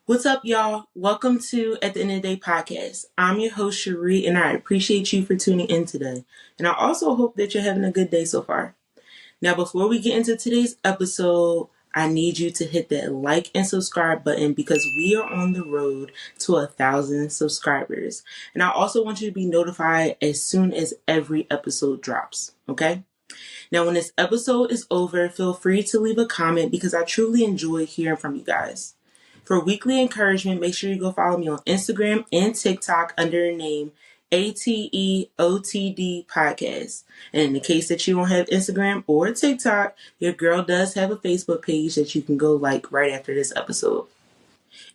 What's up, y'all? Welcome to At the End of the Day podcast. I'm your host, Cherie, and I appreciate you for tuning in today. And I also hope that you're having a good day so far. Now, before we get into today's episode, I need you to hit that like and subscribe button because we are on the road to 1,000 subscribers. And I also want you to be notified as soon as every episode drops, okay? Now, when this episode is over, feel free to leave a comment because I truly enjoy hearing from you guys. For weekly encouragement, make sure you go follow me on Instagram and TikTok under the name ATEOTD Podcast. And in the case that you don't have Instagram or TikTok, your girl does have a Facebook page that you can go like right after this episode.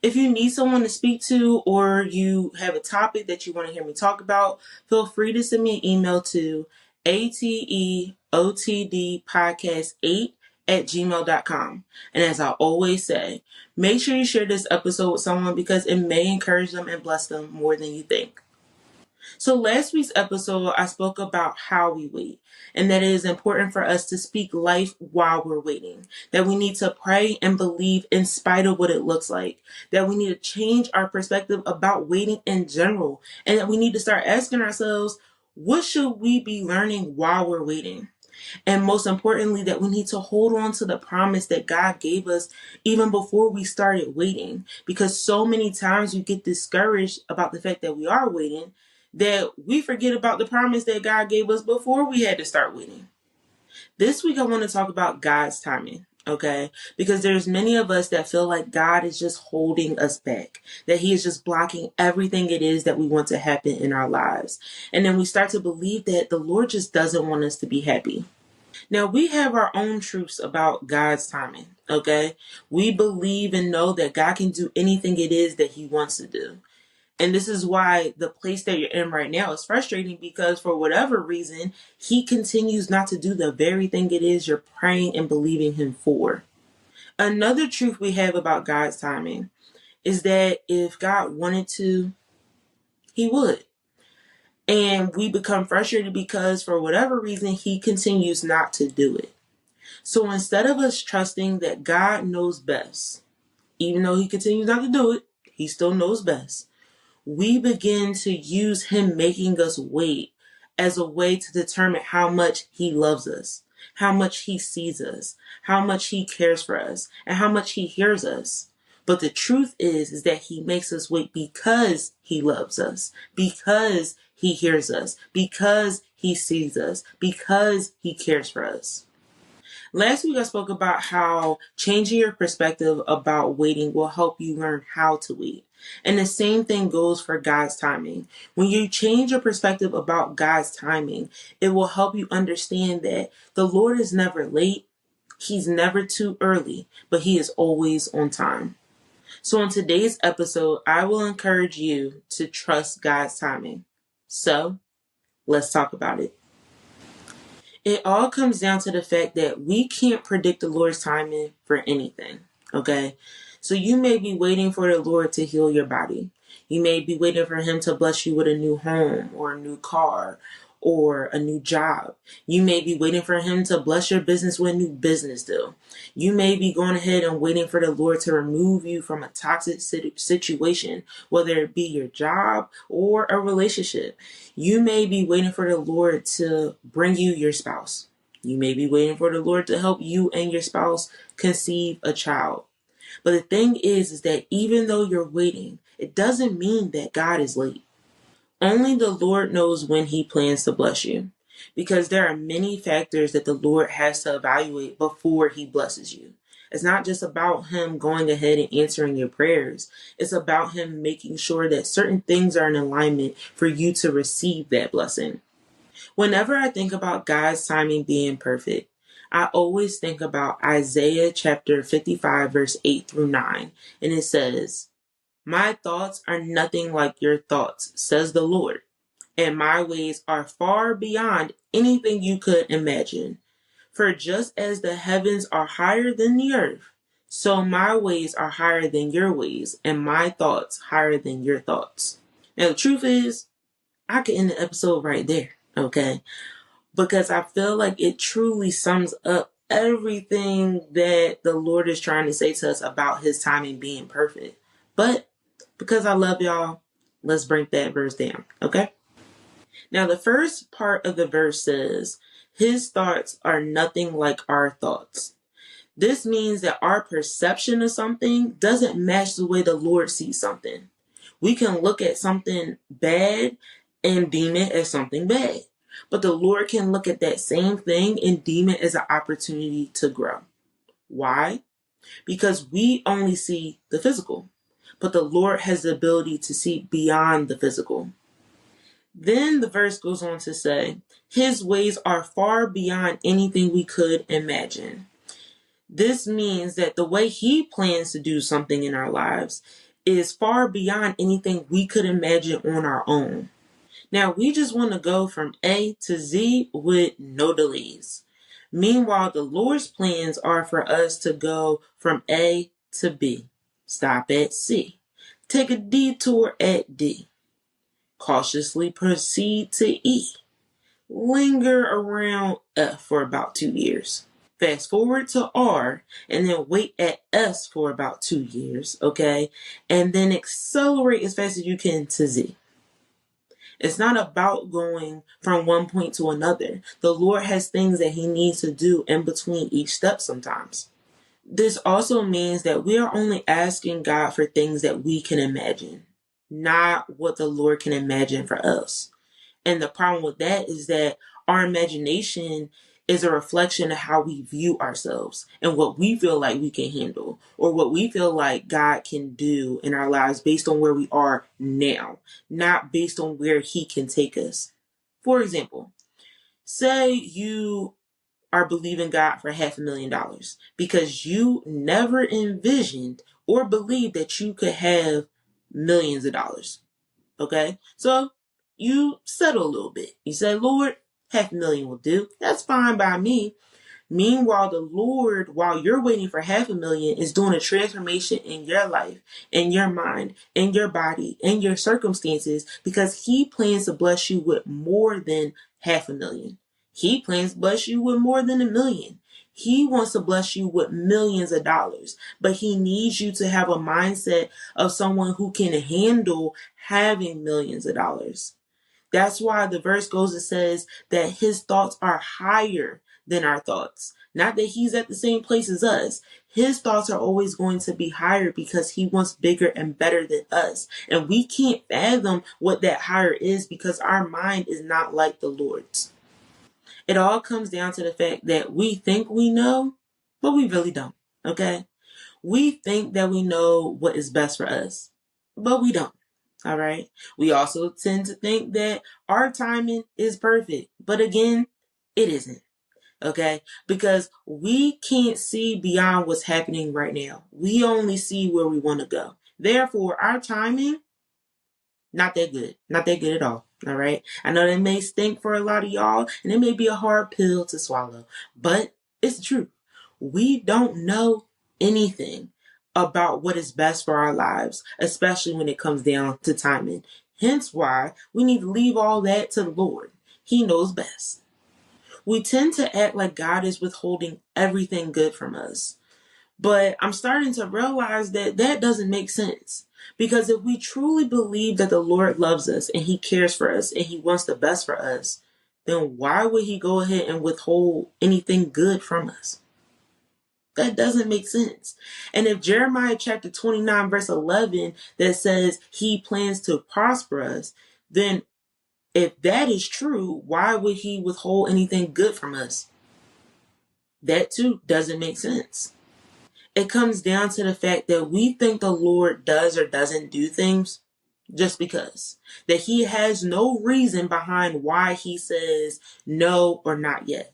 If you need someone to speak to or you have a topic that you want to hear me talk about, feel free to send me an email to ateotdpodcast8@gmail.com. And as I always say, make sure you share this episode with someone because it may encourage them and bless them more than you think. So last week's episode, I spoke about how we wait and that it is important for us to speak life while we're waiting, that we need to pray and believe in spite of what it looks like, that we need to change our perspective about waiting in general, and that we need to start asking ourselves, what should we be learning while we're waiting? And most importantly, that we need to hold on to the promise that God gave us even before we started waiting. Because so many times we get discouraged about the fact that we are waiting that we forget about the promise that God gave us before we had to start waiting. This week I want to talk about God's timing. Okay, because there's many of us that feel like God is just holding us back, that He is just blocking everything it is that we want to happen in our lives. And then we start to believe that the Lord just doesn't want us to be happy. Now, we have our own truths about God's timing, okay? We believe and know that God can do anything it is that He wants to do. And this is why the place that you're in right now is frustrating because for whatever reason, He continues not to do the very thing it is you're praying and believing Him for. Another truth we have about God's timing is that if God wanted to, He would. And we become frustrated because for whatever reason, He continues not to do it. So instead of us trusting that God knows best, even though He continues not to do it, He still knows best. We begin to use Him making us wait as a way to determine how much He loves us, how much He sees us, how much He cares for us, and how much He hears us. But the truth is that He makes us wait because He loves us, because He hears us, because He sees us, because He cares for us. Last week I spoke about how changing your perspective about waiting will help you learn how to wait. And the same thing goes for God's timing. When you change your perspective about God's timing, it will help you understand that the Lord is never late, He's never too early, but He is always on time. So in today's episode, I will encourage you to trust God's timing. So let's talk about it. It all comes down to the fact that we can't predict the Lord's timing for anything, okay? So you may be waiting for the Lord to heal your body. You may be waiting for Him to bless you with a new home or a new car or a new job. You may be waiting for Him to bless your business with a new business deal. You may be going ahead and waiting for the Lord to remove you from a toxic situation, whether it be your job or a relationship. You may be waiting for the Lord to bring you your spouse. You may be waiting for the Lord to help you and your spouse conceive a child. But the thing is that even though you're waiting, it doesn't mean that God is late. Only the Lord knows when He plans to bless you, because there are many factors that the Lord has to evaluate before He blesses you. It's not just about Him going ahead and answering your prayers. It's about Him making sure that certain things are in alignment for you to receive that blessing. Whenever I think about God's timing being perfect, I always think about Isaiah chapter 55, verse 8 through 9. And it says, "My thoughts are nothing like your thoughts, says the Lord, and my ways are far beyond anything you could imagine. For just as the heavens are higher than the earth, so my ways are higher than your ways, and my thoughts higher than your thoughts." Now, the truth is, I could end the episode right there, okay? Because I feel like it truly sums up everything that the Lord is trying to say to us about His timing being perfect. But because I love y'all, let's break that verse down, okay? Now, the first part of the verse says, his thoughts are nothing like our thoughts. This means that our perception of something doesn't match the way the Lord sees something. We can look at something bad and deem it as something bad. But the Lord can look at that same thing and deem it as an opportunity to grow. Why? Because we only see the physical, but the Lord has the ability to see beyond the physical. Then the verse goes on to say, his ways are far beyond anything we could imagine. This means that the way he plans to do something in our lives is far beyond anything we could imagine on our own. Now, we just want to go from A to Z with no delays. Meanwhile, the Lord's plans are for us to go from A to B, stop at C, take a detour at D, cautiously proceed to E, linger around F for about 2 years. Fast forward to R and then wait at S for about 2 years, okay? And then accelerate as fast as you can to Z. It's not about going from one point to another. The Lord has things that he needs to do in between each step sometimes. This also means that we are only asking God for things that we can imagine, not what the Lord can imagine for us. And the problem with that is that our imagination is a reflection of how we view ourselves and what we feel like we can handle or what we feel like God can do in our lives based on where we are now, not based on where he can take us. For example, say you are believing God for $500,000 because you never envisioned or believed that you could have millions of dollars. Okay? So you settle a little bit. You say, Lord, $500,000 will do. That's fine by me. Meanwhile, the Lord, while you're waiting for $500,000, is doing a transformation in your life, in your mind, in your body, in your circumstances, because he plans to bless you with more than $500,000. He plans to bless you with more than $1 million. He wants to bless you with millions of dollars, but he needs you to have a mindset of someone who can handle having millions of dollars. That's why the verse goes and says that his thoughts are higher than our thoughts. Not that he's at the same place as us. His thoughts are always going to be higher because he wants bigger and better than us. And we can't fathom what that higher is because our mind is not like the Lord's. It all comes down to the fact that we think we know, but we really don't. Okay? We think that we know what is best for us, but we don't. All right. We also tend to think that our timing is perfect, but again, it isn't. Okay. Because we can't see beyond what's happening right now. We only see where we want to go. Therefore, our timing, not that good. Not that good at all. All right. I know that may stink for a lot of y'all and it may be a hard pill to swallow, but it's true. We don't know anything about what is best for our lives, especially when it comes down to timing. Hence why we need to leave all that to the Lord. He knows best. We tend to act like God is withholding everything good from us. But I'm starting to realize that that doesn't make sense. Because if we truly believe that the Lord loves us and he cares for us and he wants the best for us, then why would he go ahead and withhold anything good from us? That doesn't make sense. And if Jeremiah chapter 29 verse 11 that says he plans to prosper us, then if that is true, why would he withhold anything good from us? That too doesn't make sense. It comes down to the fact that we think the Lord does or doesn't do things just because. That he has no reason behind why he says no or not yet.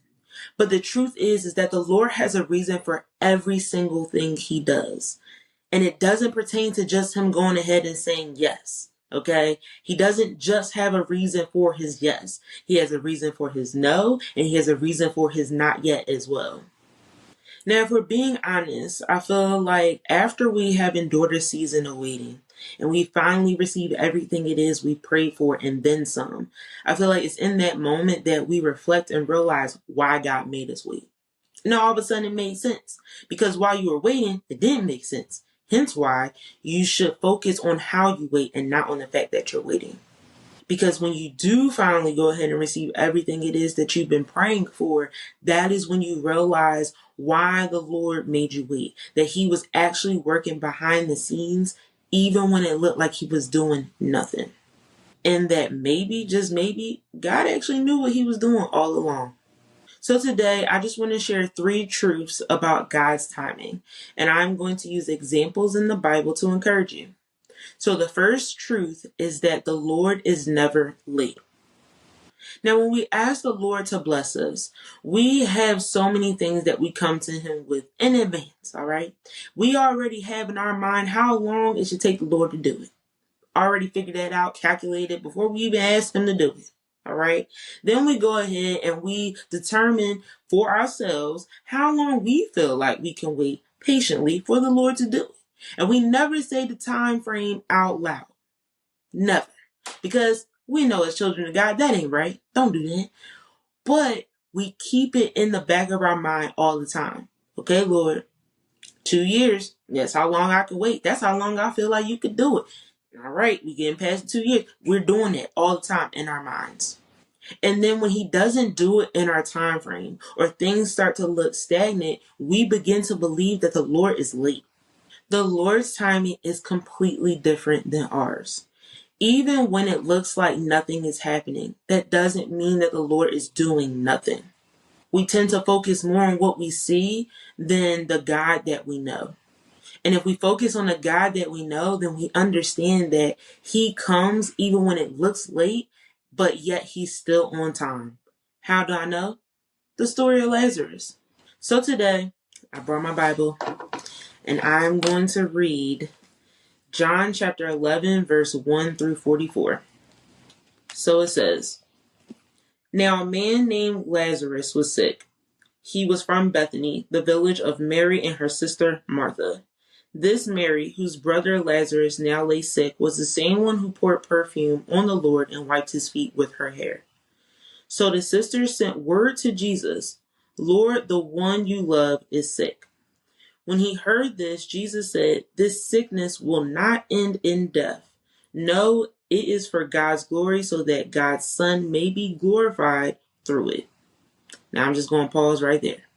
But the truth is that the Lord has a reason for every single thing he does. And it doesn't pertain to just him going ahead and saying yes. Okay? He doesn't just have a reason for his yes. He has a reason for his no, and he has a reason for his not yet as well. Now, if we're being honest, I feel like after we have endured a season of waiting and we finally receive everything it is we prayed for and then some, I feel like it's in that moment that we reflect and realize why God made us wait. And all of a sudden it made sense. Because while you were waiting, it didn't make sense. Hence why you should focus on how you wait and not on the fact that you're waiting. Because when you do finally go ahead and receive everything it is that you've been praying for, that is when you realize why the Lord made you wait. That He was actually working behind the scenes, even when it looked like He was doing nothing. And that maybe, just maybe, God actually knew what He was doing all along. So today, I just want to share 3 truths about God's timing. And I'm going to use examples in the Bible to encourage you. So the first truth is that the Lord is never late. Now, when we ask the Lord to bless us, we have so many things that we come to Him with in advance, all right? We already have in our mind how long it should take the Lord to do it. Already figured that out, calculated before we even ask Him to do it, all right? Then we go ahead and we determine for ourselves how long we feel like we can wait patiently for the Lord to do it. And we never say the time frame out loud. Never. Because we know as children of God, that ain't right. Don't do that. But we keep it in the back of our mind all the time. Okay, Lord, 2 years. That's how long I can wait. That's how long I feel like you could do it. All right, we getting past 2 years. We're doing that all the time in our minds. And then when He doesn't do it in our time frame or things start to look stagnant, we begin to believe that the Lord is late. The Lord's timing is completely different than ours. Even when it looks like nothing is happening, that doesn't mean that the Lord is doing nothing. We tend to focus more on what we see than the God that we know. And if we focus on the God that we know, then we understand that He comes even when it looks late, but yet He's still on time. How do I know? The story of Lazarus. So today, I brought my Bible, and I'm going to read John chapter 11, verse 1 through 44. So it says, "Now a man named Lazarus was sick. He was from Bethany, the village of Mary and her sister Martha. This Mary, whose brother Lazarus now lay sick, was the same one who poured perfume on the Lord and wiped His feet with her hair. So the sisters sent word to Jesus, 'Lord, the one you love is sick.' When He heard this, Jesus said, 'This sickness will not end in death. No, it is for God's glory, so that God's Son may be glorified through it.'" Now I'm just going to pause right there.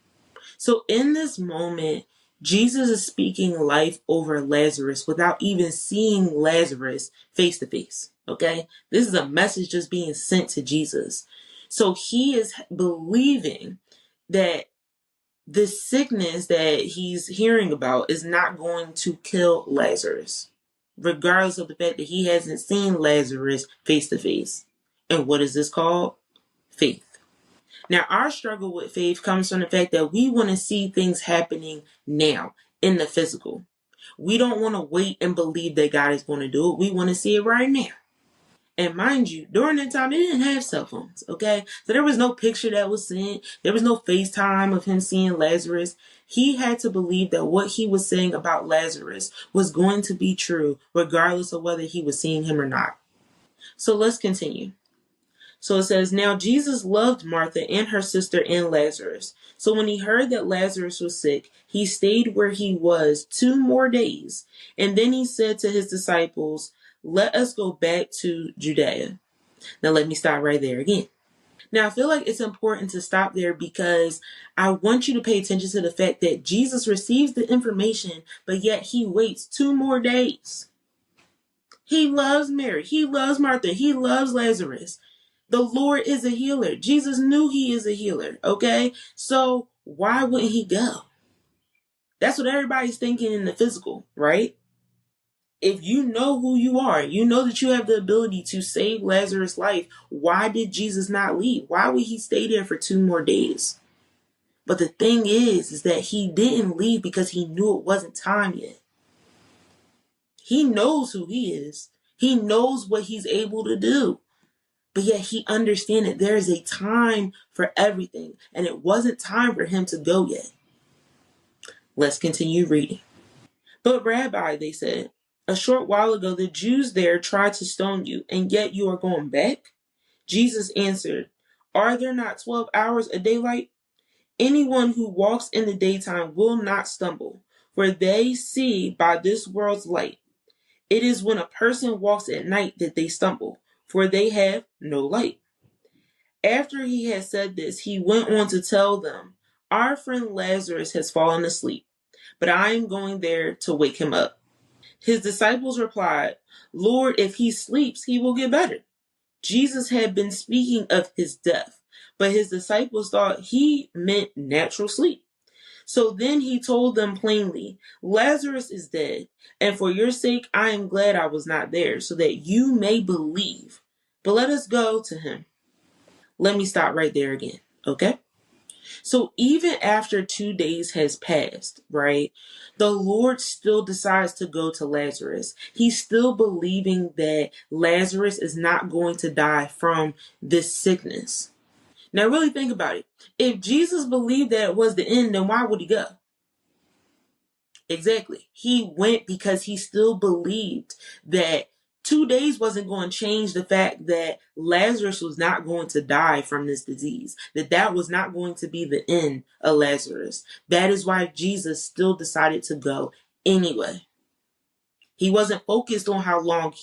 So in this moment, Jesus is speaking life over Lazarus without even seeing Lazarus face to face. Okay? This is a message just being sent to Jesus. So He is believing that the sickness that He's hearing about is not going to kill Lazarus, regardless of the fact that He hasn't seen Lazarus face to face. And what is this called? Faith. Now, our struggle with faith comes from the fact that we want to see things happening now in the physical. We don't want to wait and believe that God is going to do it. We want to see it right now. And mind you, during that time, they didn't have cell phones, okay? So there was no picture that was sent. There was no FaceTime of him seeing Lazarus. He had to believe that what he was saying about Lazarus was going to be true, regardless of whether he was seeing him or not. So let's continue. So it says, "Now Jesus loved Martha and her sister and Lazarus. So when He heard that Lazarus was sick, He stayed where He was 2 more days. And then He said to His disciples, 'Let us go back to Judea.'" Now let me stop right there again. Now I feel like it's important to stop there because I want you to pay attention to the fact that Jesus receives the information, but yet He waits 2 more days. He loves Mary. He loves Martha. He loves Lazarus. The Lord is a healer. Jesus knew He is a healer, okay? So why wouldn't He go? That's what everybody's thinking in the physical, right? If you know who you are, you know that you have the ability to save Lazarus' life, why did Jesus not leave? Why would He stay there for 2 more days? But the thing is that He didn't leave because He knew it wasn't time yet. He knows who He is. He knows what He's able to do. But yet He understands that there is a time for everything, and it wasn't time for Him to go yet. Let's continue reading. "But Rabbi," they said, "a short while ago the Jews there tried to stone you, and yet you are going back?" Jesus answered, "Are there not 12 hours a daylight? Anyone who walks in the daytime will not stumble, for they see by this world's light. It is when a person walks at night that they stumble, for they have no light. After he had said this, he went on to tell them, our friend Lazarus has fallen asleep, but I am going there to wake him up. His disciples replied, Lord, if he sleeps, he will get better. Jesus had been speaking of his death, but his disciples thought he meant natural sleep. So then he told them plainly, Lazarus is dead, and for your sake I am glad I was not there, so that you may believe. But let us go to him. Let me stop right there again, okay? So even after 2 days has passed, right, the Lord still decides to go to Lazarus. He's still believing that Lazarus is not going to die from this sickness. Now really think about it. If Jesus believed that it was the end, then why would he go? Exactly. He went because he still believed that 2 days wasn't going to change the fact that Lazarus was not going to die from this disease, that was not going to be the end of Lazarus. That is why Jesus still decided to go anyway. He wasn't focused on how long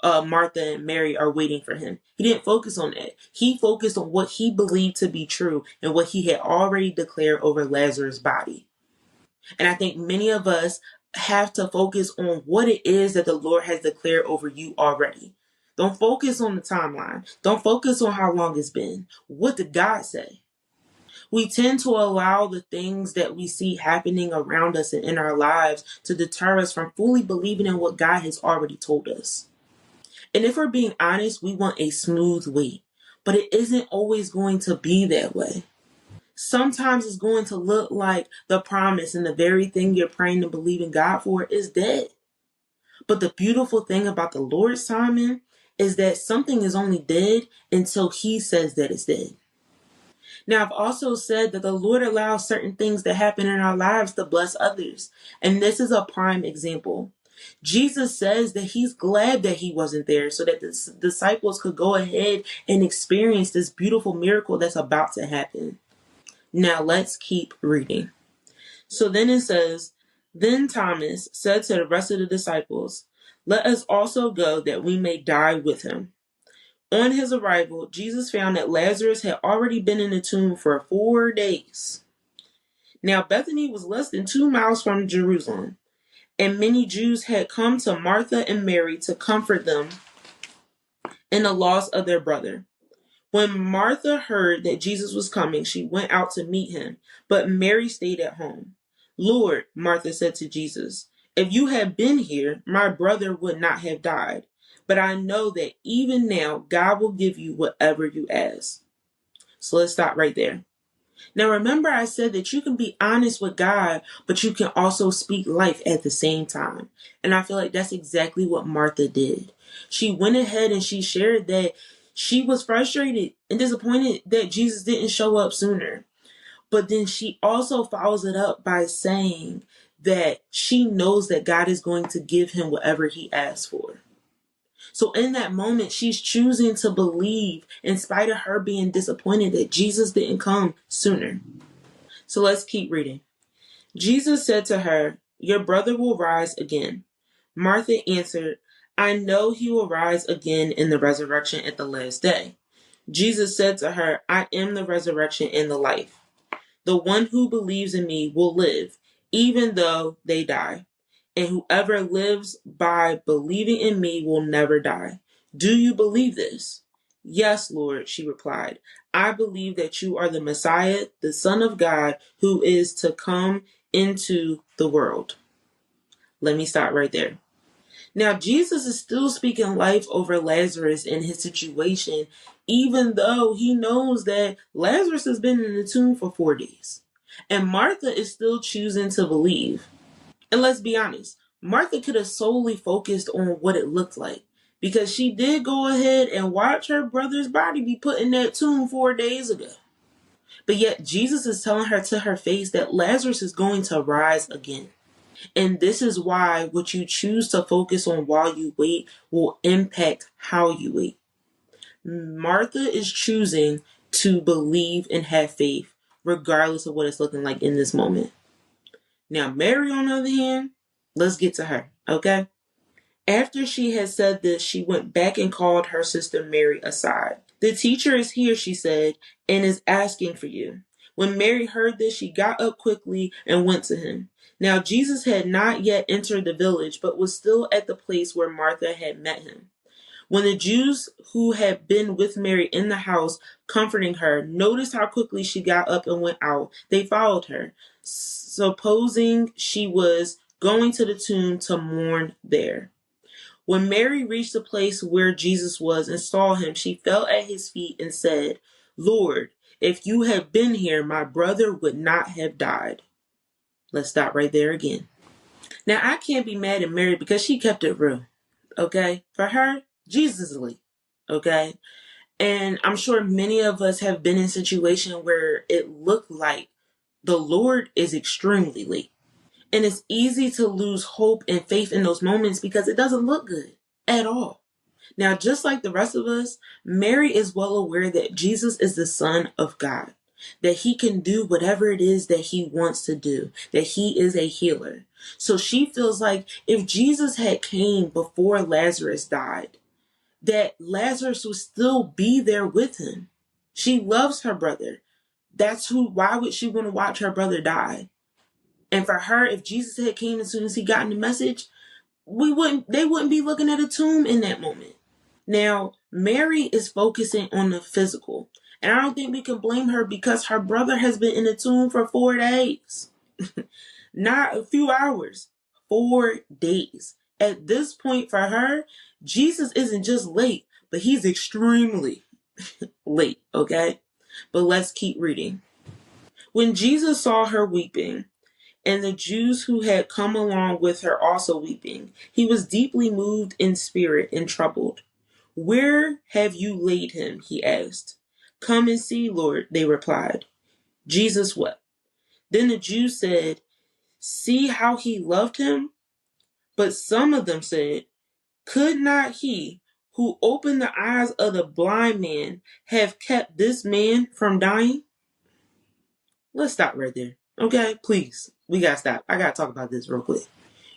Martha and Mary are waiting for him. He didn't focus on that. He focused on what he believed to be true and what he had already declared over Lazarus' body. And I think many of us have to focus on what it is that the Lord has declared over you already. Don't focus on the timeline. Don't focus on how long it's been. What did God say? We tend to allow the things that we see happening around us and in our lives to deter us from fully believing in what God has already told us. And if we're being honest, we want a smooth wait, but it isn't always going to be that way. Sometimes it's going to look like the promise and the very thing you're praying and believing God for is dead. But the beautiful thing about the Lord's timing is that something is only dead until he says that it's dead. Now, I've also said that the Lord allows certain things to happen in our lives to bless others. And this is a prime example. Jesus says that he's glad that he wasn't there so that the disciples could go ahead and experience this beautiful miracle that's about to happen. Now let's keep reading. So then it says, Then Thomas said to the rest of the disciples, Let us also go that we may die with him. On his arrival, Jesus found that Lazarus had already been in the tomb for 4 days. Now Bethany was less than 2 miles from Jerusalem, and many Jews had come to Martha and Mary to comfort them in the loss of their brother. When Martha heard that Jesus was coming, she went out to meet him, but Mary stayed at home. Lord, Martha said to Jesus, if you had been here, my brother would not have died. But I know that even now, God will give you whatever you ask. So let's stop right there. Now remember I said that you can be honest with God, but you can also speak life at the same time. And I feel like that's exactly what Martha did. She went ahead and she shared that she was frustrated and disappointed that Jesus didn't show up sooner. But then she also follows it up by saying that she knows that God is going to give him whatever he asks for. So in that moment, she's choosing to believe in spite of her being disappointed that Jesus didn't come sooner. So let's keep reading. Jesus said to her, your brother will rise again. Martha answered, I know he will rise again in the resurrection at the last day. Jesus said to her, I am the resurrection and the life. The one who believes in me will live, even though they die. And whoever lives by believing in me will never die. Do you believe this? Yes, Lord, she replied. I believe that you are the Messiah, the Son of God, who is to come into the world. Let me stop right there. Now, Jesus is still speaking life over Lazarus in his situation, even though he knows that Lazarus has been in the tomb for 4 days. And Martha is still choosing to believe. And let's be honest, Martha could have solely focused on what it looked like, because she did go ahead and watch her brother's body be put in that tomb 4 days ago. But yet Jesus is telling her to her face that Lazarus is going to rise again. And this is why what you choose to focus on while you wait will impact how you wait. Martha is choosing to believe and have faith, regardless of what it's looking like in this moment. Now, Mary, on the other hand, let's get to her, okay? After she had said this, she went back and called her sister Mary aside. The teacher is here, she said, and is asking for you. When Mary heard this, she got up quickly and went to him. Now, Jesus had not yet entered the village, but was still at the place where Martha had met him. When the Jews who had been with Mary in the house, comforting her, noticed how quickly she got up and went out, they followed her, supposing she was going to the tomb to mourn there. When Mary reached the place where Jesus was and saw him, she fell at his feet and said, "Lord, if you had been here, my brother would not have died." Let's stop right there again. Now, I can't be mad at Mary because she kept it real, okay? For her, Jesus is late, okay? And I'm sure many of us have been in a situation where it looked like the Lord is extremely late. And it's easy to lose hope and faith in those moments because it doesn't look good at all. Now, just like the rest of us, Mary is well aware that Jesus is the Son of God, that he can do whatever it is that he wants to do, that he is a healer. So she feels like if Jesus had came before Lazarus died, that Lazarus would still be there with him. She loves her brother. Why would she want to watch her brother die? And for her, if Jesus had came as soon as he got the message, they wouldn't be looking at a tomb in that moment. Now, Mary is focusing on the physical. And I don't think we can blame her because her brother has been in the tomb for 4 days. Not a few hours. 4 days. At this point for her, Jesus isn't just late, but he's extremely late, okay? But let's keep reading. When Jesus saw her weeping, and the Jews who had come along with her also weeping, he was deeply moved in spirit and troubled. "Where have you laid him?" he asked. "Come and see, Lord," they replied. Jesus wept. Then the Jews said, "See how he loved him?" But some of them said, "Could not he who opened the eyes of the blind man have kept this man from dying?" Let's stop right there. Okay, please. We gotta stop. I gotta talk about this real quick.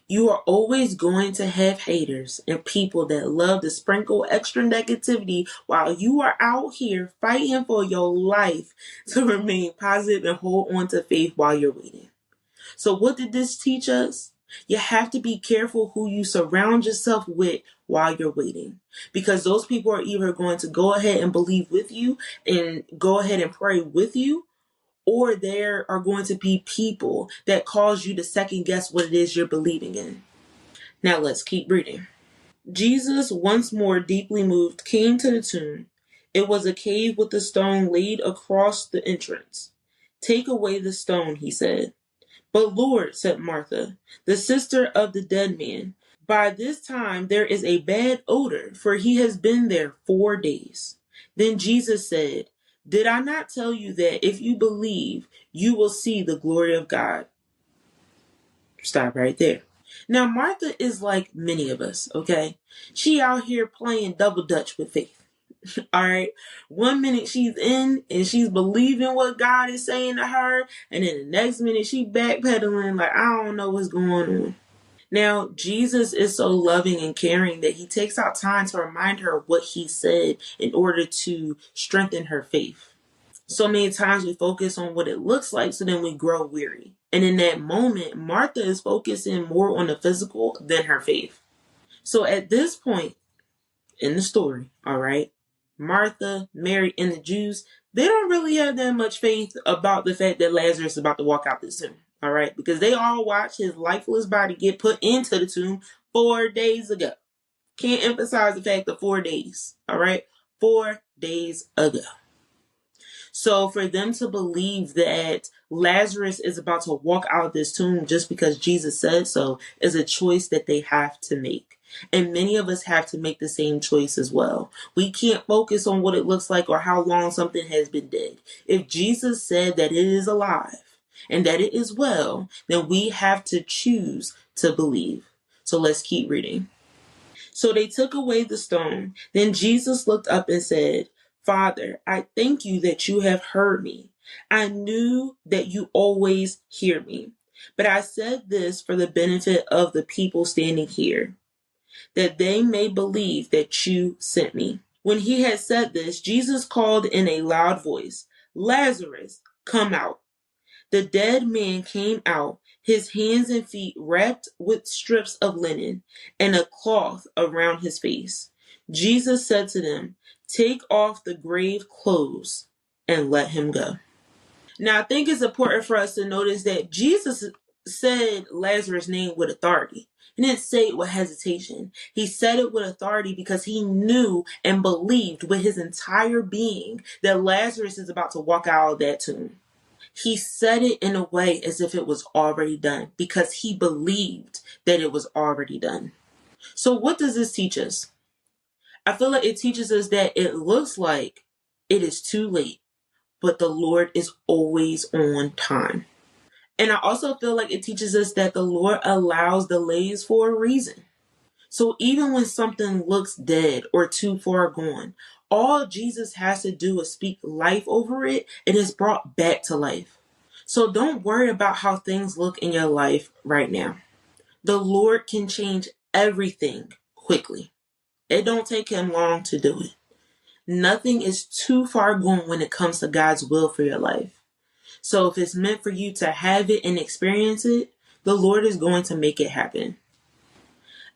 You are always going to have haters and people that love to sprinkle extra negativity while you are out here fighting for your life to remain positive and hold on to faith while you're waiting. So what did this teach us? You have to be careful who you surround yourself with while you're waiting, because those people are either going to go ahead and believe with you and go ahead and pray with you, or there are going to be people that cause you to second guess what it is you're believing in. Now let's keep reading. Jesus, once more deeply moved, came to the tomb. It was a cave with a stone laid across the entrance. "Take away the stone," he said. "But Lord," said Martha, the sister of the dead man, "by this time there is a bad odor, for he has been there 4 days." Then Jesus said, "Did I not tell you that if you believe, you will see the glory of God?" Stop right there. Now, Martha is like many of us, okay? She out here playing double dutch with faith. All right. 1 minute she's in and she's believing what God is saying to her, and then the next minute she backpedaling like, I don't know what's going on. Now, Jesus is so loving and caring that he takes out time to remind her of what he said in order to strengthen her faith. So many times we focus on what it looks like, so then we grow weary. And in that moment, Martha is focusing more on the physical than her faith. So at this point in the story, all right, Martha, Mary, and the Jews, they don't really have that much faith about the fact that Lazarus is about to walk out the tomb, all right? Because they all watched his lifeless body get put into the tomb 4 days ago. Can't emphasize the fact of 4 days, all right? 4 days ago. So for them to believe that Lazarus is about to walk out of this tomb just because Jesus said so is a choice that they have to make. And many of us have to make the same choice as well. We can't focus on what it looks like or how long something has been dead. If Jesus said that it is alive and that it is well, then we have to choose to believe. So let's keep reading. So they took away the stone. Then Jesus looked up and said, "Father, I thank you that you have heard me. I knew that you always hear me. But I said this for the benefit of the people standing here, that they may believe that you sent me." When he had said this, Jesus called in a loud voice, "Lazarus, come out." The dead man came out, his hands and feet wrapped with strips of linen and a cloth around his face. Jesus said to them, "Take off the grave clothes and let him go." Now, I think it's important for us to notice that Jesus said Lazarus' name with authority. He didn't say it with hesitation. He said it with authority because he knew and believed with his entire being that Lazarus is about to walk out of that tomb. He said it in a way as if it was already done because he believed that it was already done. So what does this teach us? I feel like it teaches us that it looks like it is too late, but the Lord is always on time. And I also feel like it teaches us that the Lord allows delays for a reason. So even when something looks dead or too far gone, all Jesus has to do is speak life over it and it's brought back to life. So don't worry about how things look in your life right now. The Lord can change everything quickly. It don't take him long to do it. Nothing is too far gone when it comes to God's will for your life. So if it's meant for you to have it and experience it, the Lord is going to make it happen.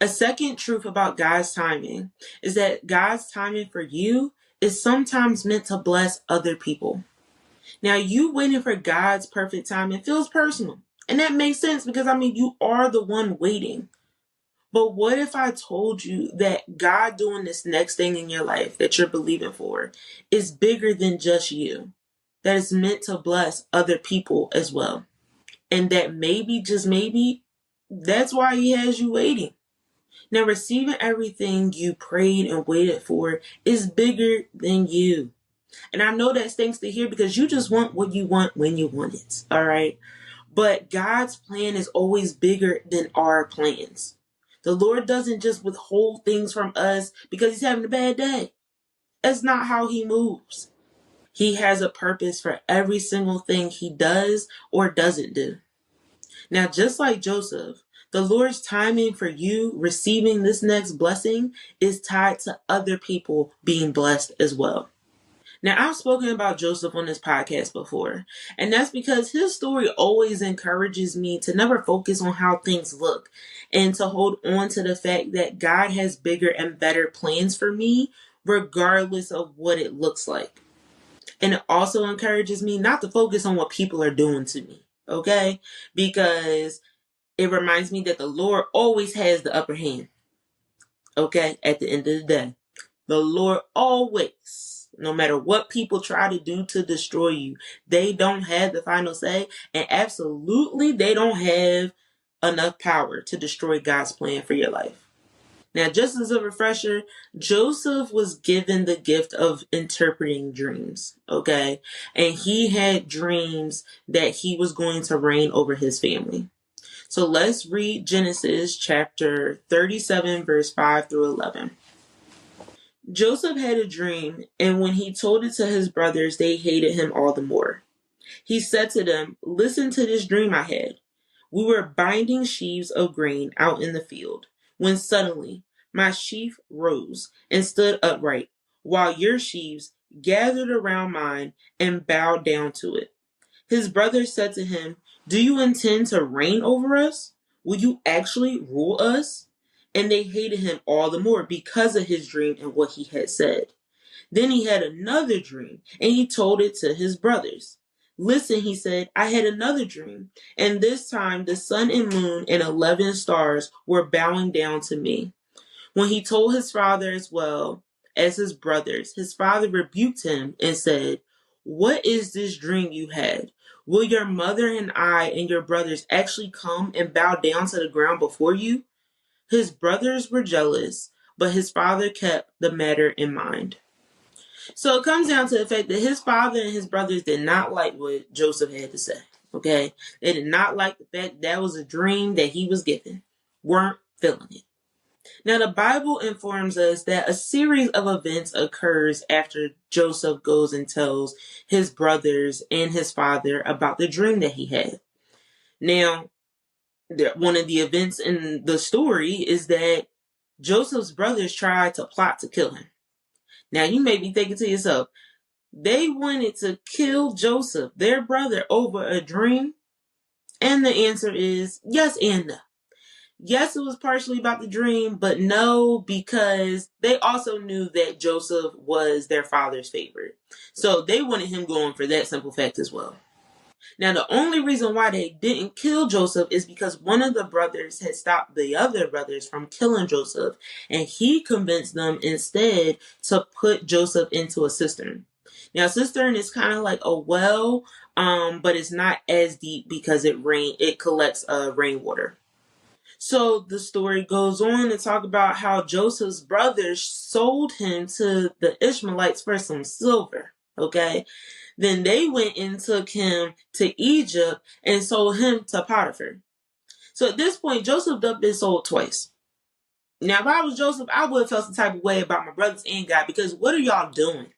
A second truth about God's timing is that God's timing for you is sometimes meant to bless other people. Now, you waiting for God's perfect timing feels personal. And that makes sense because, you are the one waiting. But what if I told you that God doing this next thing in your life that you're believing for is bigger than just you? That is meant to bless other people as well. And that maybe, just maybe, that's why he has you waiting. Now, receiving everything you prayed and waited for is bigger than you. And I know that stinks to hear because you just want what you want when you want it. All right. But God's plan is always bigger than our plans. The Lord doesn't just withhold things from us because he's having a bad day. That's not how he moves. He has a purpose for every single thing he does or doesn't do. Now, just like Joseph, the Lord's timing for you receiving this next blessing is tied to other people being blessed as well. Now, I've spoken about Joseph on this podcast before, and that's because his story always encourages me to never focus on how things look and to hold on to the fact that God has bigger and better plans for me, regardless of what it looks like. And it also encourages me not to focus on what people are doing to me, okay? Because it reminds me that the Lord always has the upper hand, okay? At the end of the day, the Lord always, no matter what people try to do to destroy you, they don't have the final say. And absolutely, they don't have enough power to destroy God's plan for your life. Now, just as a refresher, Joseph was given the gift of interpreting dreams, okay? And he had dreams that he was going to reign over his family. So let's read Genesis chapter 37, verse 5 through 11. Joseph had a dream, and when he told it to his brothers, they hated him all the more. He said to them, "Listen to this dream I had. We were binding sheaves of grain out in the field, when suddenly my sheaf rose and stood upright, while your sheaves gathered around mine and bowed down to it." His brothers said to him, "Do you intend to reign over us? Will you actually rule us?" And they hated him all the more because of his dream and what he had said. Then he had another dream, and he told it to his brothers. "Listen," he said, "I had another dream, and this time the sun and moon and 11 stars were bowing down to me." When he told his father as well as his brothers, his father rebuked him and said, "What is this dream you had? Will your mother and I and your brothers actually come and bow down to the ground before you?" His brothers were jealous, but his father kept the matter in mind. So it comes down to the fact that his father and his brothers did not like what Joseph had to say. Okay? They did not like the fact that was a dream that he was given. Weren't feeling it. Now, the Bible informs us that a series of events occurs after Joseph goes and tells his brothers and his father about the dream that he had. Now, one of the events in the story is that Joseph's brothers tried to plot to kill him. Now, you may be thinking to yourself, they wanted to kill Joseph, their brother, over a dream? And the answer is yes and no. Yes, it was partially about the dream, but no, because they also knew that Joseph was their father's favorite. So they wanted him going for that simple fact as well. Now, the only reason why they didn't kill Joseph is because one of the brothers had stopped the other brothers from killing Joseph, and he convinced them instead to put Joseph into a cistern. Now, cistern is kind of like a well, but it's not as deep because it collects rainwater. So the story goes on to talk about how Joseph's brothers sold him to the Ishmaelites for some silver. Okay. Then they went and took him to Egypt and sold him to Potiphar. So at this point, Joseph had been sold twice. Now, if I was Joseph, I would have felt some type of way about my brothers and God, because what are y'all doing?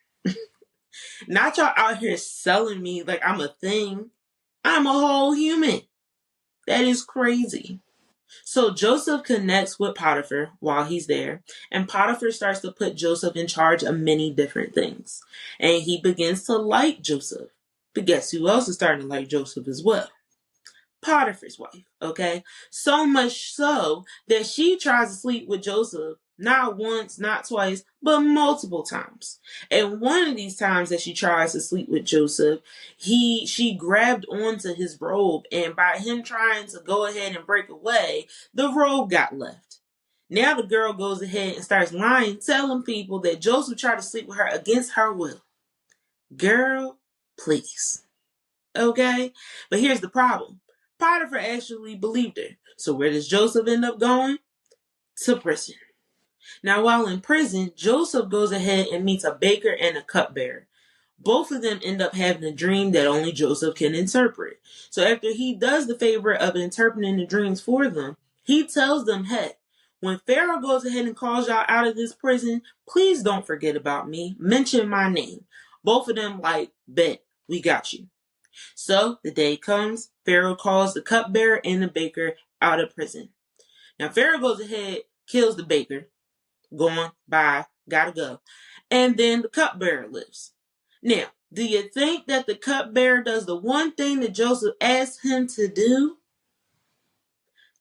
Not y'all out here selling me like I'm a thing. I'm a whole human. That is crazy. So Joseph connects with Potiphar while he's there, and Potiphar starts to put Joseph in charge of many different things. And he begins to like Joseph. But guess who else is starting to like Joseph as well? Potiphar's wife, okay? So much so that she tries to sleep with Joseph not once, not twice, but multiple times. And one of these times that she tries to sleep with Joseph, she grabbed onto his robe, and by him trying to go ahead and break away, the robe got left. Now the girl goes ahead and starts lying, telling people that Joseph tried to sleep with her against her will. Girl, please. Okay? But here's the problem. Potiphar actually believed her. So where does Joseph end up going? To prison. Now, while in prison, Joseph goes ahead and meets a baker and a cupbearer. Both of them end up having a dream that only Joseph can interpret. So after he does the favor of interpreting the dreams for them, he tells them, hey, when Pharaoh goes ahead and calls y'all out of this prison, please don't forget about me. Mention my name. Both of them like, bet, we got you. So the day comes, Pharaoh calls the cupbearer and the baker out of prison. Now Pharaoh goes ahead, kills the baker, going, bye, gotta go. And then the cupbearer lives. Now, do you think that the cupbearer does the one thing that Joseph asked him to do?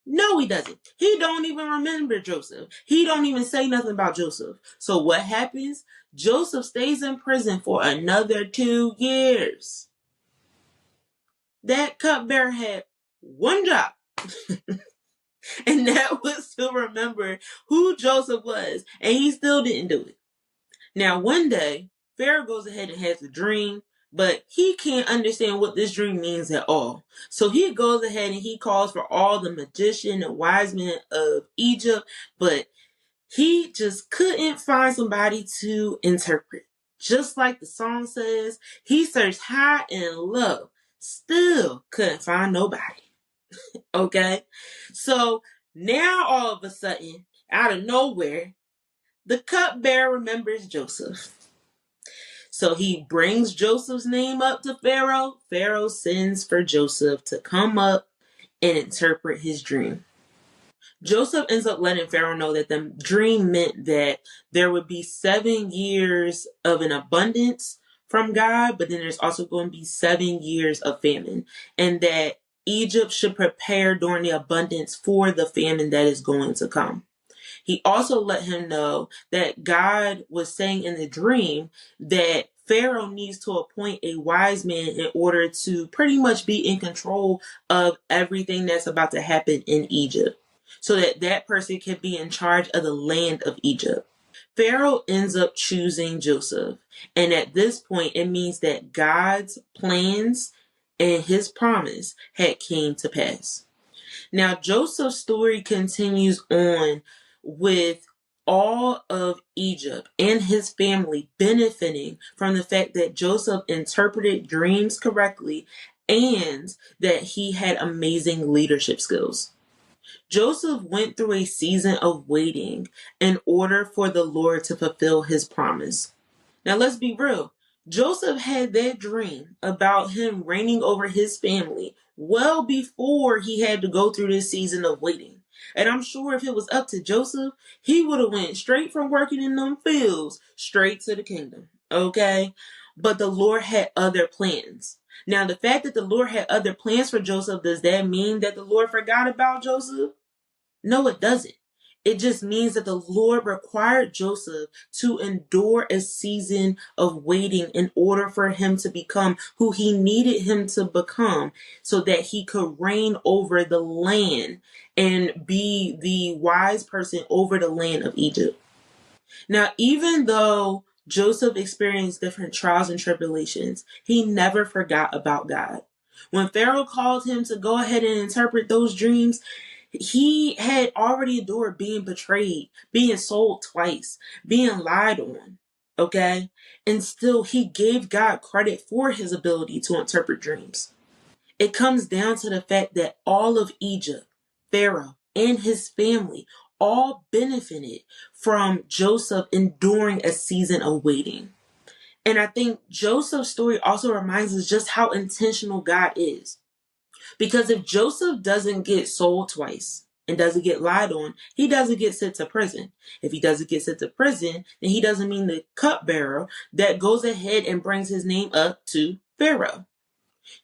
No, he doesn't. He don't even remember Joseph. He don't even say nothing about Joseph. So what happens? Joseph stays in prison for another 2 years. That cupbearer had one job, and that was to remember who Joseph was, and he still didn't do it. Now, one day, Pharaoh goes ahead and has a dream, but he can't understand what this dream means at all. So he goes ahead and he calls for all the magician and wise men of Egypt, but he just couldn't find somebody to interpret. Just like the song says, he searched high and low, still couldn't find nobody. Okay? So now all of a sudden, out of nowhere, the cupbearer remembers Joseph. So he brings Joseph's name up to Pharaoh. Pharaoh sends for Joseph to come up and interpret his dream. Joseph ends up letting Pharaoh know that the dream meant that there would be 7 years of an abundance from God, but then there's also going to be 7 years of famine, and that Egypt should prepare during the abundance for the famine that is going to come. He also let him know that God was saying in the dream that Pharaoh needs to appoint a wise man in order to pretty much be in control of everything that's about to happen in Egypt, so that that person can be in charge of the land of Egypt. Pharaoh ends up choosing Joseph, and at this point it means that God's plans and his promise had came to pass. Now Joseph's story continues on with all of Egypt and his family benefiting from the fact that Joseph interpreted dreams correctly and that he had amazing leadership skills. Joseph went through a season of waiting in order for the Lord to fulfill his promise. Now let's be real. Joseph had that dream about him reigning over his family well before he had to go through this season of waiting. And I'm sure if it was up to Joseph, he would have went straight from working in them fields straight to the kingdom. Okay? But the Lord had other plans. Now, the fact that the Lord had other plans for Joseph, does that mean that the Lord forgot about Joseph? No, it doesn't. It just means that the Lord required Joseph to endure a season of waiting in order for him to become who he needed him to become so that he could reign over the land and be the wise person over the land of Egypt. Now, even though Joseph experienced different trials and tribulations, he never forgot about God. When Pharaoh called him to go ahead and interpret those dreams, he had already endured being betrayed, being sold twice, being lied on. Okay? And still, he gave God credit for his ability to interpret dreams. It comes down to the fact that all of Egypt, Pharaoh, and his family all benefited from Joseph enduring a season of waiting. And I think Joseph's story also reminds us just how intentional God is. Because if Joseph doesn't get sold twice and doesn't get lied on, he doesn't get sent to prison. If he doesn't get sent to prison, then he doesn't mean the cupbearer that goes ahead and brings his name up to Pharaoh.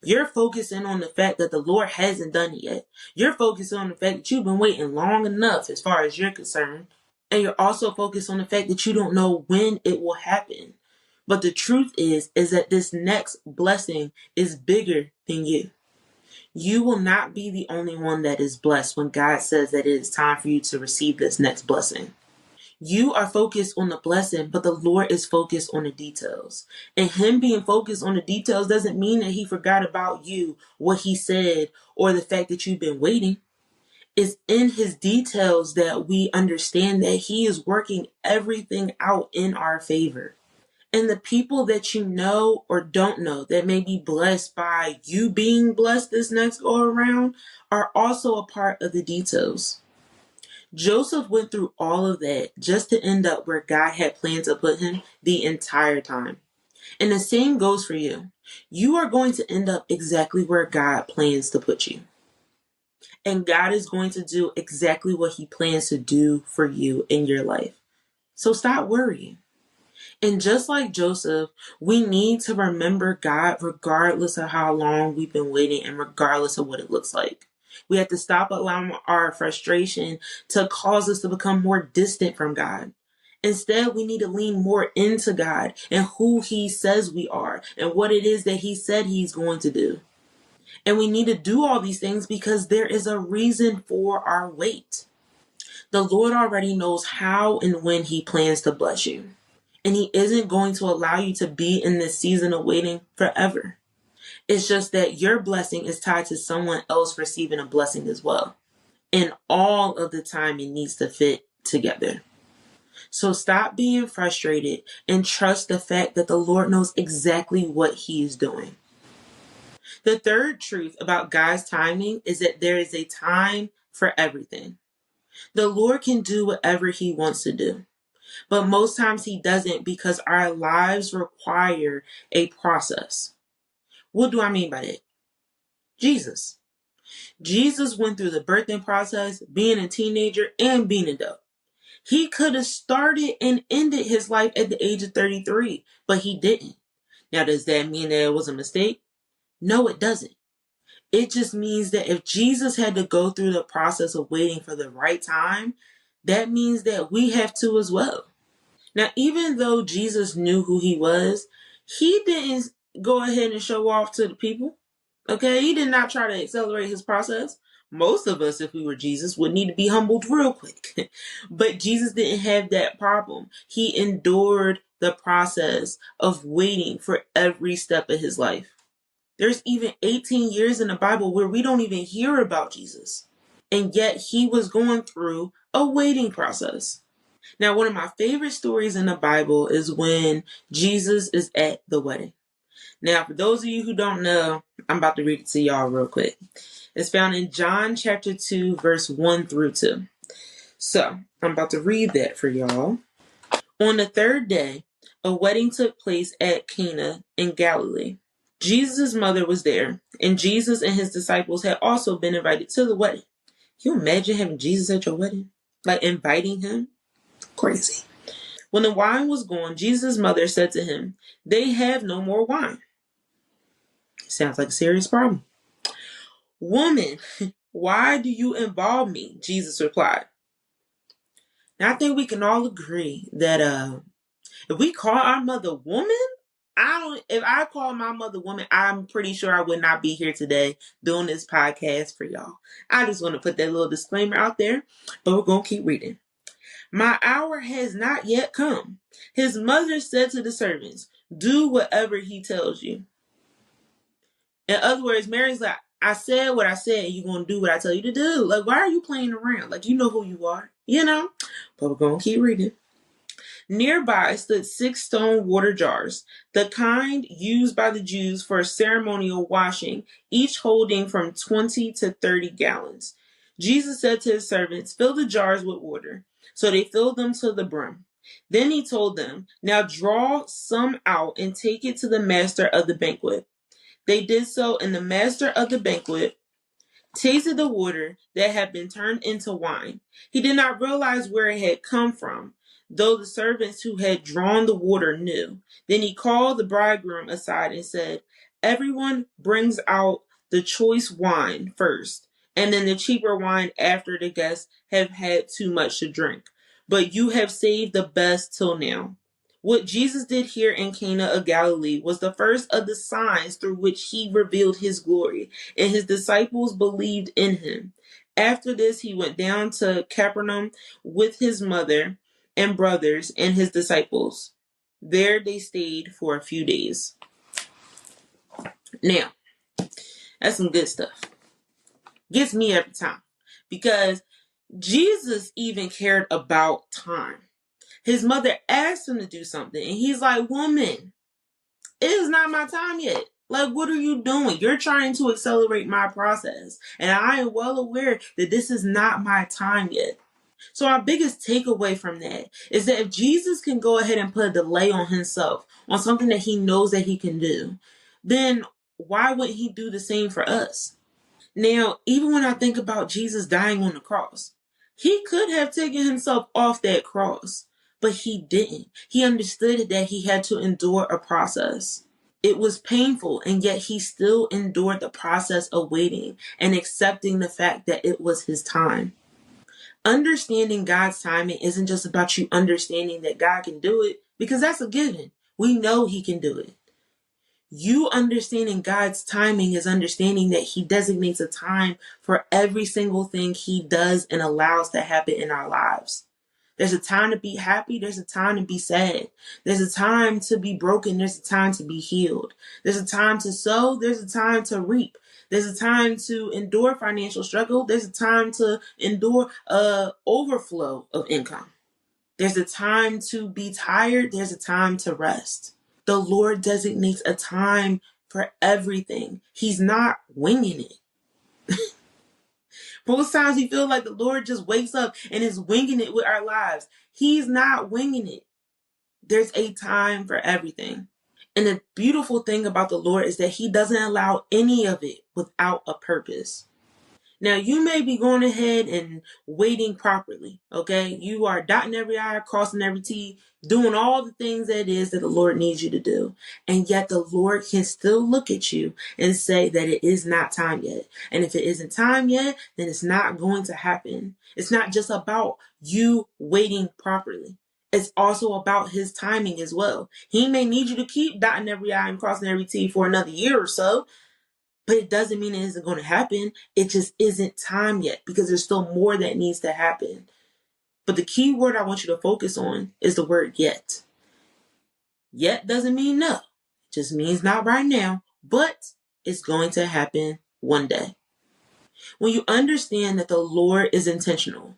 You're focusing on the fact that the Lord hasn't done it yet. You're focusing on the fact that you've been waiting long enough as far as you're concerned. And you're also focused on the fact that you don't know when it will happen. But the truth is that this next blessing is bigger than you. You will not be the only one that is blessed when God says that it is time for you to receive this next blessing. You are focused on the blessing, but the Lord is focused on the details. And him being focused on the details doesn't mean that he forgot about you, what he said, or the fact that you've been waiting. It's in his details that we understand that he is working everything out in our favor. And the people that you know or don't know that may be blessed by you being blessed this next go around are also a part of the details. Joseph went through all of that just to end up where God had planned to put him the entire time. And the same goes for you. You are going to end up exactly where God plans to put you. And God is going to do exactly what he plans to do for you in your life. So stop worrying. And just like Joseph, we need to remember God regardless of how long we've been waiting and regardless of what it looks like. We have to stop allowing our frustration to cause us to become more distant from God. Instead, we need to lean more into God and who he says we are and what it is that he said he's going to do. And we need to do all these things because there is a reason for our wait. The Lord already knows how and when he plans to bless you. And he isn't going to allow you to be in this season of waiting forever. It's just that your blessing is tied to someone else receiving a blessing as well. And all of the time it needs to fit together. So stop being frustrated and trust the fact that the Lord knows exactly what he is doing. The third truth about God's timing is that there is a time for everything. The Lord can do whatever he wants to do. But most times he doesn't because our lives require a process. What do I mean by that? Jesus. Jesus went through the birthing process, being a teenager, and being an adult. He could have started and ended his life at the age of 33, but he didn't. Now, does that mean that it was a mistake? No, it doesn't. It just means that if Jesus had to go through the process of waiting for the right time, that means that we have to as well. Now, even though Jesus knew who he was, he didn't go ahead and show off to the people. Okay, he did not try to accelerate his process. Most of us, if we were Jesus, would need to be humbled real quick. But Jesus didn't have that problem. He endured the process of waiting for every step of his life. There's even 18 years in the Bible where we don't even hear about Jesus. And yet he was going through a waiting process. Now, one of my favorite stories in the Bible is when Jesus is at the wedding. Now, for those of you who don't know, I'm about to read it to y'all real quick. It's found in John chapter 2, verse 1 through 2. So, I'm about to read that for y'all. On the third day, A wedding took place at Cana in Galilee. Jesus' mother was there, and Jesus and his disciples had also been invited to the wedding. Can you imagine having Jesus at your wedding? Like inviting him? Crazy. When the wine was gone, Jesus' mother said to him, "They have no more wine." Sounds like a serious problem. "Woman, why do you involve me?" Jesus replied. Now I think we can all agree that if we call our mother woman, if I call my mother woman, I'm pretty sure I would not be here today doing this podcast for y'all. I just want to put that little disclaimer out there, but we're going to keep reading. "My hour has not yet come." His mother said to the servants, "Do whatever he tells you." In other words, Mary's like, I said what I said, and you're going to do what I tell you to do. Like, why are you playing around? Like, you know who you are, you know? But we're going to keep reading. Nearby stood 6 stone water jars, the kind used by the Jews for ceremonial washing, each holding from 20 to 30 gallons. Jesus said to his servants, "Fill the jars with water." So they filled them to the brim. Then he told them, "Now draw some out and take it to the master of the banquet." They did so, and the master of the banquet tasted the water that had been turned into wine. He did not realize where it had come from, though the servants who had drawn the water knew. Then he called the bridegroom aside and said, "Everyone brings out the choice wine first, and then the cheaper wine after the guests have had too much to drink. But you have saved the best till now." What Jesus did here in Cana of Galilee was the first of the signs through which he revealed his glory, and his disciples believed in him. After this, he went down to Capernaum with his mother and brothers and his disciples. There they stayed for a few days. Now, that's some good stuff. Gets me every time, because Jesus even cared about time. His mother asked him to do something, and he's like, "Woman, it is not my time yet. Like, what are you doing? You're trying to accelerate my process. And I am well aware that this is not my time yet." So our biggest takeaway from that is that if Jesus can go ahead and put a delay on himself, on something that he knows that he can do, then why wouldn't he do the same for us? Now, even when I think about Jesus dying on the cross, he could have taken himself off that cross, but he didn't. He understood that he had to endure a process. It was painful, and yet he still endured the process of waiting and accepting the fact that it was his time. Understanding God's timing isn't just about you understanding that God can do it, because that's a given. We know he can do it. You understanding God's timing is understanding that he designates a time for every single thing he does and allows to happen in our lives. There's a time to be happy. There's a time to be sad. There's a time to be broken. There's a time to be healed. There's a time to sow. There's a time to reap. There's a time to endure financial struggle. There's a time to endure overflow of income. There's a time to be tired. There's a time to rest. The Lord designates a time for everything. He's not winging it. Most times we feel like the Lord just wakes up and is winging it with our lives. He's not winging it. There's a time for everything. And the beautiful thing about the Lord is that he doesn't allow any of it without a purpose. Now, you may be going ahead and waiting properly, okay? You are dotting every I, crossing every T, doing all the things that it is that the Lord needs you to do. And yet the Lord can still look at you and say that it is not time yet. And if it isn't time yet, then it's not going to happen. It's not just about you waiting properly. It's also about his timing as well. He may need you to keep dotting every I and crossing every T for another year or so, but it doesn't mean it isn't going to happen. It just isn't time yet, because there's still more that needs to happen. But the key word I want you to focus on is the word yet. Yet doesn't mean no. It just means not right now, but it's going to happen one day. When you understand that the Lord is intentional,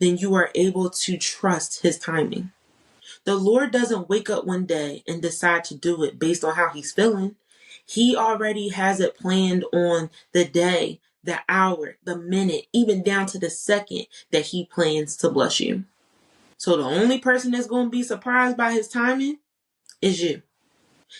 then you are able to trust his timing. The Lord doesn't wake up one day and decide to do it based on how he's feeling. He already has it planned on the day, the hour, the minute, even down to the second that he plans to bless you. So the only person that's going to be surprised by his timing is you.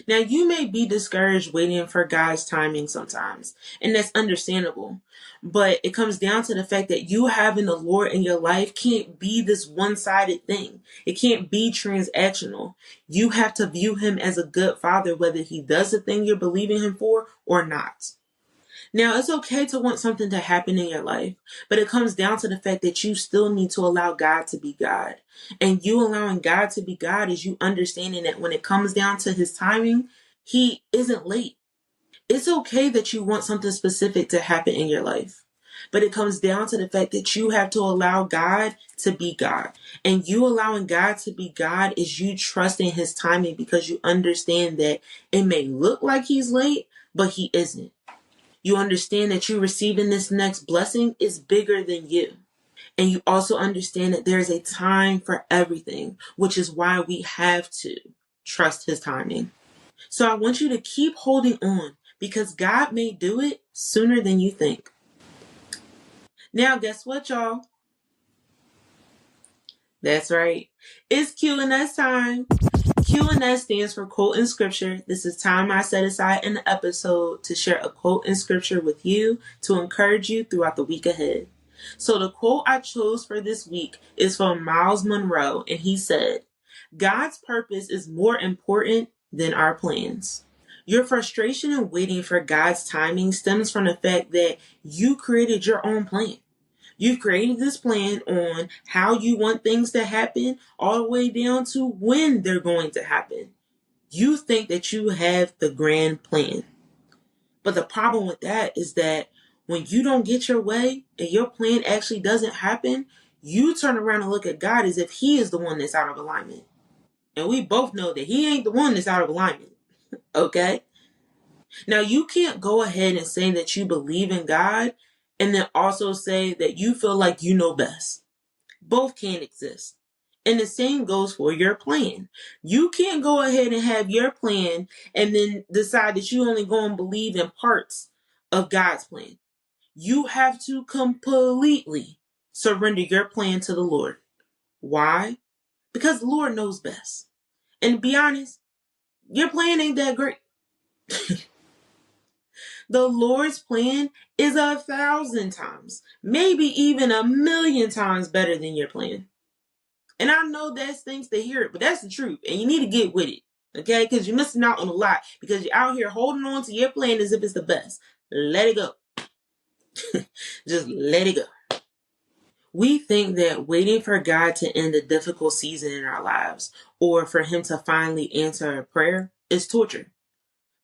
Now, you may be discouraged waiting for God's timing sometimes, and that's understandable. But it comes down to the fact that you having the Lord in your life can't be this one-sided thing. It can't be transactional. You have to view him as a good father, whether he does the thing you're believing him for or not. Now, it's okay to want something to happen in your life, but it comes down to the fact that you still need to allow God to be God. And you allowing God to be God is you understanding that when it comes down to his timing, he isn't late. It's okay that you want something specific to happen in your life, but it comes down to the fact that you have to allow God to be God. And you allowing God to be God is you trusting his timing because you understand that it may look like he's late, but he isn't. You understand that you receiving this next blessing is bigger than you. And you also understand that there's a time for everything, which is why we have to trust his timing. So I want you to keep holding on because God may do it sooner than you think. Now, guess what, y'all? That's right. It's Q&S time. Q&S stands for quote in scripture. This is time I set aside in the episode to share a quote in scripture with you to encourage you throughout the week ahead. So the quote I chose for this week is from Miles Monroe, and he said, "God's purpose is more important than our plans." Your frustration in waiting for God's timing stems from the fact that you created your own plan. You've created this plan on how you want things to happen, all the way down to when they're going to happen. You think that you have the grand plan. But the problem with that is that when you don't get your way and your plan actually doesn't happen, you turn around and look at God as if he is the one that's out of alignment. And we both know that he ain't the one that's out of alignment. Okay? Now, you can't go ahead and say that you believe in God and then also say that you feel like you know best. Both can't exist. And the same goes for your plan. You can't go ahead and have your plan and then decide that you only go and believe in parts of God's plan. You have to completely surrender your plan to the Lord. Why? Because the Lord knows best. And to be honest, your plan ain't that great. The Lord's plan is 1,000 times, maybe even 1,000,000 times better than your plan. And I know that stinks to hear it, but that's the truth. And you need to get with it. Okay? Because you're missing out on a lot. Because you're out here holding on to your plan as if it's the best. Let it go. Just let it go. We think that waiting for God to end a difficult season in our lives or for him to finally answer a prayer is torture.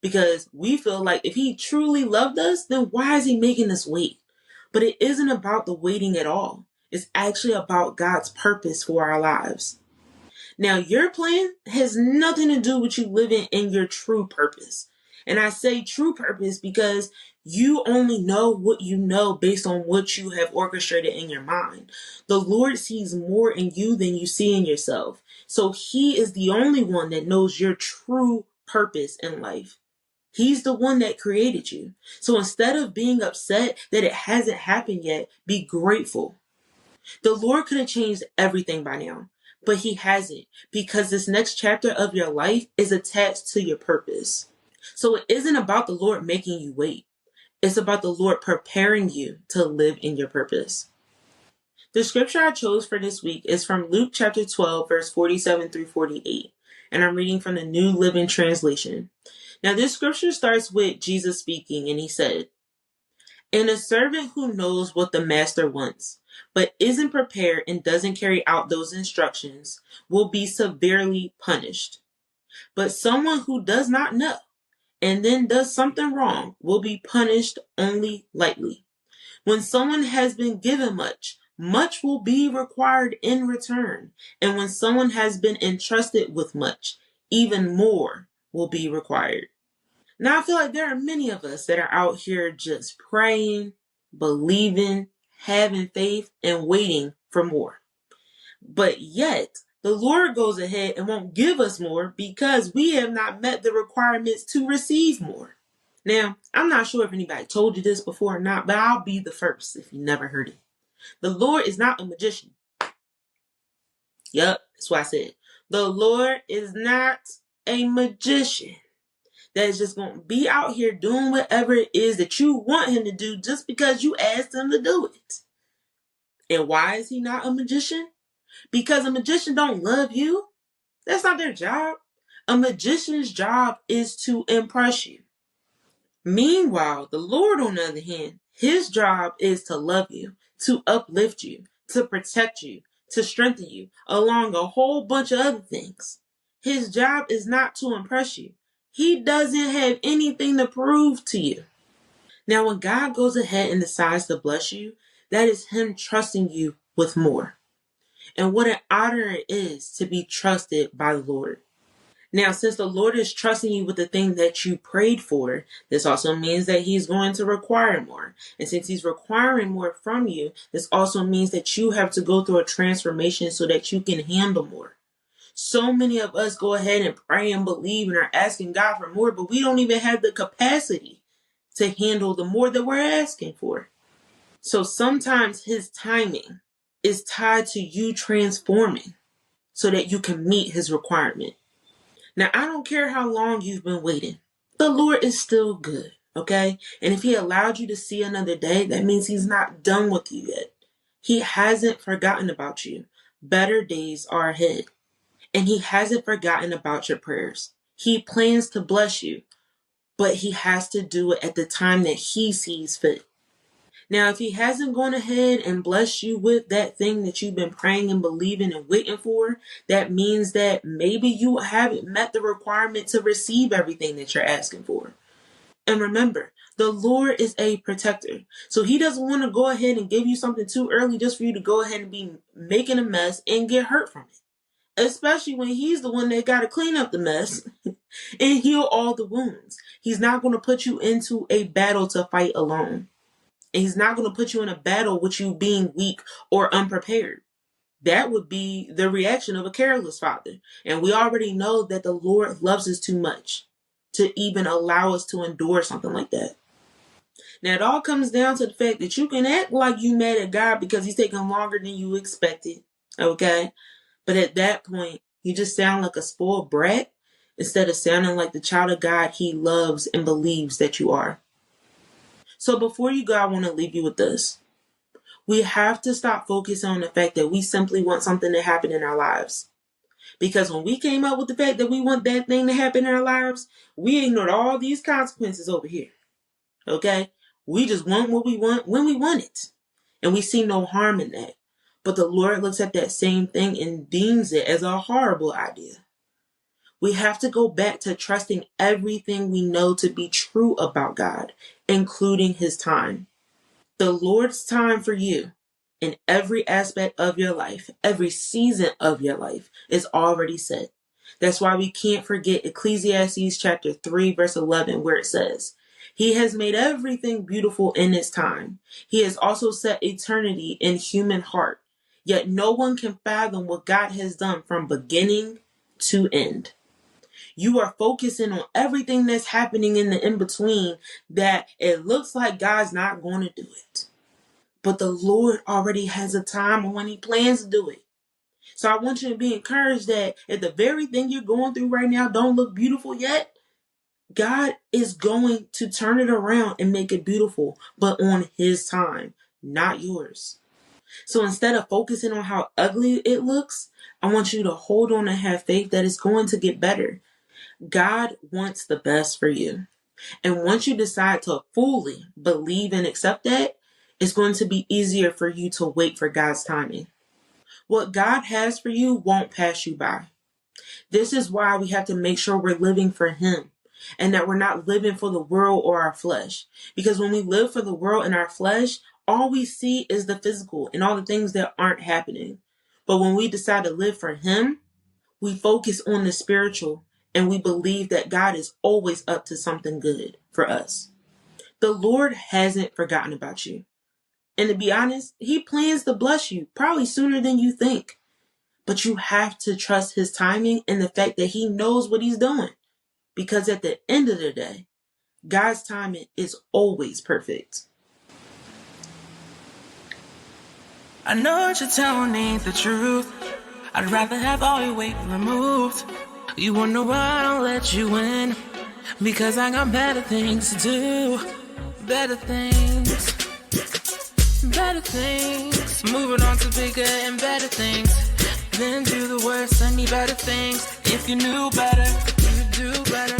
Because we feel like if he truly loved us, then why is he making us wait? But it isn't about the waiting at all. It's actually about God's purpose for our lives. Now, your plan has nothing to do with you living in your true purpose. And I say true purpose because you only know what you know based on what you have orchestrated in your mind. The Lord sees more in you than you see in yourself. So he is the only one that knows your true purpose in life. He's the one that created you. So instead of being upset that it hasn't happened yet, be grateful. The Lord could have changed everything by now, but he hasn't, because this next chapter of your life is attached to your purpose. So it isn't about the Lord making you wait. It's about the Lord preparing you to live in your purpose. The scripture I chose for this week is from Luke chapter 12, verse 47 through 48. And I'm reading from the New Living Translation. Now, this scripture starts with Jesus speaking, and he said, "And a servant who knows what the master wants, but isn't prepared and doesn't carry out those instructions, will be severely punished. But someone who does not know and then does something wrong will be punished only lightly. When someone has been given much, much will be required in return. And when someone has been entrusted with much, even more will be required." Now, I feel like there are many of us that are out here just praying, believing, having faith, and waiting for more. But yet, the Lord goes ahead and won't give us more because we have not met the requirements to receive more. Now, I'm not sure if anybody told you this before or not, but I'll be the first if you never heard it. The Lord is not a magician. Yup, that's what I said. The Lord is not a magician that is just going to be out here doing whatever it is that you want him to do just because you asked him to do it. And why is he not a magician? Because a magician don't love you. That's not their job. A magician's job is to impress you. Meanwhile, the Lord, on the other hand, his job is to love you, to uplift you, to protect you, to strengthen you, along a whole bunch of other things. His job is not to impress you. He doesn't have anything to prove to you. Now, when God goes ahead and decides to bless you, that is him trusting you with more. And what an honor it is to be trusted by the Lord. Now, since the Lord is trusting you with the thing that you prayed for, this also means that he's going to require more. And since he's requiring more from you, this also means that you have to go through a transformation so that you can handle more. So many of us go ahead and pray and believe and are asking God for more, but we don't even have the capacity to handle the more that we're asking for. So sometimes his timing is tied to you transforming so that you can meet his requirement. Now, I don't care how long you've been waiting. The Lord is still good, okay? And if he allowed you to see another day, that means he's not done with you yet. He hasn't forgotten about you. Better days are ahead. And he hasn't forgotten about your prayers. He plans to bless you, but he has to do it at the time that he sees fit. Now, if he hasn't gone ahead and blessed you with that thing that you've been praying and believing and waiting for, that means that maybe you haven't met the requirement to receive everything that you're asking for. And remember, the Lord is a protector. So he doesn't want to go ahead and give you something too early just for you to go ahead and be making a mess and get hurt from it. Especially when he's the one that got to clean up the mess and heal all the wounds. He's not going to put you into a battle to fight alone. And he's not going to put you in a battle with you being weak or unprepared. That would be the reaction of a careless father. And we already know that the Lord loves us too much to even allow us to endure something like that. Now, it all comes down to the fact that you can act like you mad at God because he's taking longer than you expected. Okay? But at that point, you just sound like a spoiled brat instead of sounding like the child of God he loves and believes that you are. So before you go, I want to leave you with this. We have to stop focusing on the fact that we simply want something to happen in our lives. Because when we came up with the fact that we want that thing to happen in our lives, we ignored all these consequences over here. Okay? We just want what we want when we want it. And we see no harm in that. But the Lord looks at that same thing and deems it as a horrible idea. We have to go back to trusting everything we know to be true about God, including his time. The Lord's time for you in every aspect of your life, every season of your life is already set. That's why we can't forget Ecclesiastes chapter 3, verse 11, where it says, he has made everything beautiful in its time. He has also set eternity in human heart. Yet no one can fathom what God has done from beginning to end. You are focusing on everything that's happening in the in-between that it looks like God's not going to do it. But the Lord already has a time when he plans to do it. So I want you to be encouraged that if the very thing you're going through right now don't look beautiful yet, God is going to turn it around and make it beautiful, but on his time, not yours. So instead of focusing on how ugly it looks, I want you to hold on and have faith that it's going to get better. God wants the best for you. And once you decide to fully believe and accept that, it's going to be easier for you to wait for God's timing. What God has for you won't pass you by. This is why we have to make sure we're living for him and that we're not living for the world or our flesh. Because when we live for the world and our flesh, all we see is the physical and all the things that aren't happening. But when we decide to live for him, we focus on the spiritual and we believe that God is always up to something good for us. The Lord hasn't forgotten about you. And to be honest, he plans to bless you probably sooner than you think. But you have to trust his timing and the fact that he knows what he's doing. Because at the end of the day, God's timing is always perfect. I know your tone ain't the truth. I'd rather have all your weight removed. You wonder why I don't let you in, because I got better things to do. Better things. Better things. Moving on to bigger and better things. Then do the worst, I need better things. If you knew better, you'd do better.